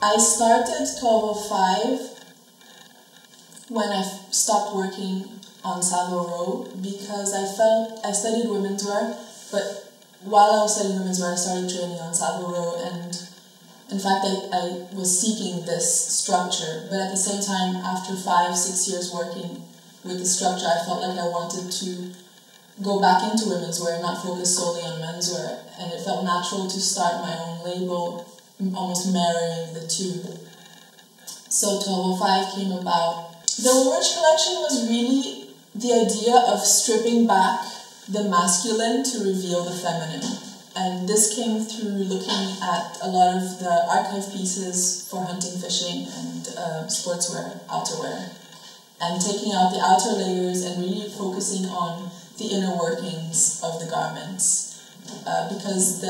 I started 1205 when I stopped working on Savile Row because I studied women's wear, but while I was studying women's wear, I started training on Savile Row, and in fact, I was seeking this structure, but at the same time, after 5-6 years working with the structure, I felt like I wanted to go back into women's wear, not focus solely on menswear, and it felt natural to start my own label, almost marrying the two. So 1205 came about. The Woolrich collection was really the idea of stripping back the masculine to reveal the feminine. And this came through looking at a lot of the archive pieces for hunting, fishing, and sportswear, outerwear, and taking out the outer layers and really focusing on the inner workings of the garments. Because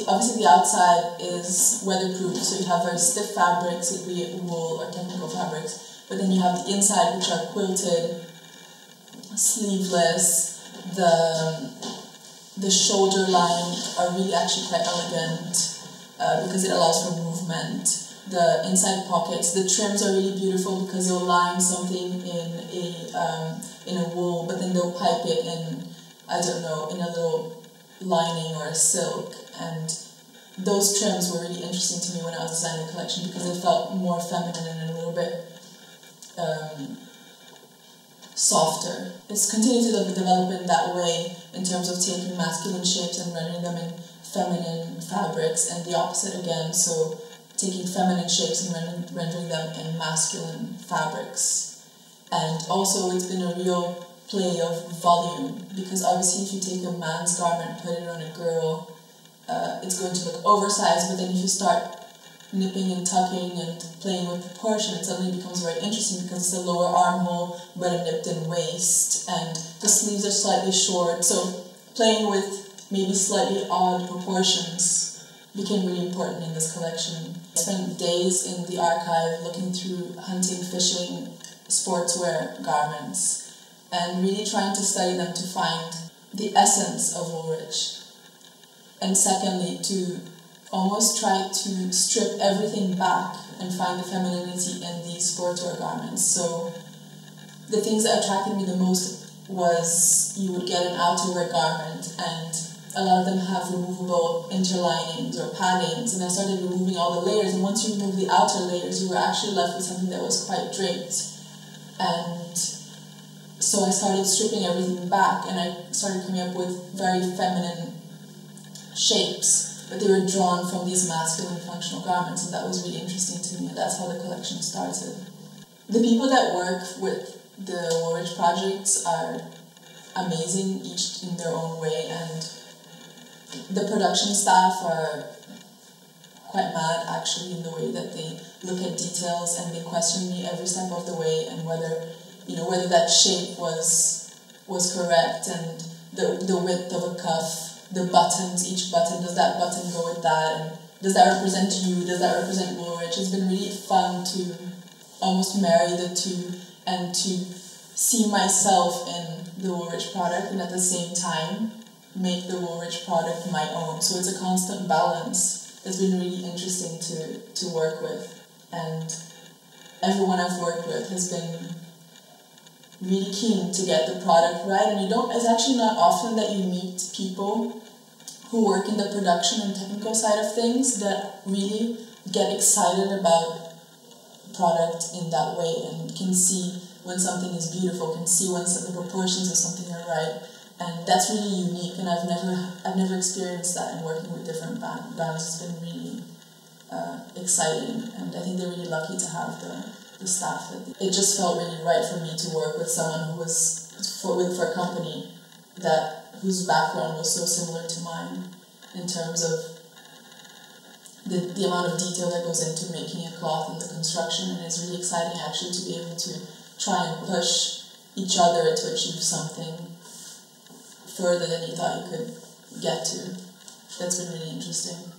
obviously the outside is weatherproof, so you have very stiff fabrics, be it wool or technical fabrics, but then you have the inside, which are quilted, sleeveless, the shoulder line are really actually quite elegant because it allows for movement. The inside pockets, the trims are really beautiful because they'll line something in a wool, but then they'll pipe it in, I don't know, in a little lining or a silk. And those trims were really interesting to me when I was designing the collection because they felt more feminine and a little bit softer. It's continued to develop in that way in terms of taking masculine shapes and rendering them in feminine fabrics, and the opposite again, so taking feminine shapes and rendering them in masculine fabrics. And also it's been a real play of volume, because obviously if you take a man's garment and put it on a girl, it's going to look oversized, but then if you start nipping and tucking and playing with proportion, it suddenly becomes very interesting because it's a lower armhole but a nipped in waist, and the sleeves are slightly short, so playing with maybe slightly odd proportions became really important in this collection. I spent days in the archive looking through hunting, fishing, sportswear garments and really trying to study them to find the essence of Woolrich, and secondly to almost try to strip everything back and find the femininity in these sportswear garments. So the things that attracted me the most was you would get an outerwear garment and a lot of them have removable interlinings or paddings, and I started removing all the layers, and once you remove the outer layers you were actually left with something that was quite draped. And so I started stripping everything back and I started coming up with very feminine shapes, but they were drawn from these masculine functional garments, and that was really interesting to me, and that's how the collection started. The people that work with the Woolrich projects are amazing, each in their own way, and the production staff are quite mad actually in the way that they look at details and they question me every step of the way, and whether that shape was correct, and the width of a cuff, the buttons, each button, does that button go with that, and does that represent you, does that represent Woolrich? It's been really fun to almost marry the two and to see myself in the Woolrich product and at the same time make the Woolrich product my own. So it's a constant balance that's been really interesting to work with, and everyone I've worked with has been really keen to get the product right, and it's actually not often that you meet people who work in the production and technical side of things that really get excited about product in that way and can see when something is beautiful, can see when the proportions of something are right, and that's really unique, and I've never experienced that in working with different brands. It's been really exciting, and I think they're really lucky to have the staff. It just felt really right for me to work with someone who was for a company whose background was so similar to mine in terms of the amount of detail that goes into making a cloth and the construction, and it's really exciting actually to be able to try and push each other to achieve something further than you thought you could get to. That's been really interesting.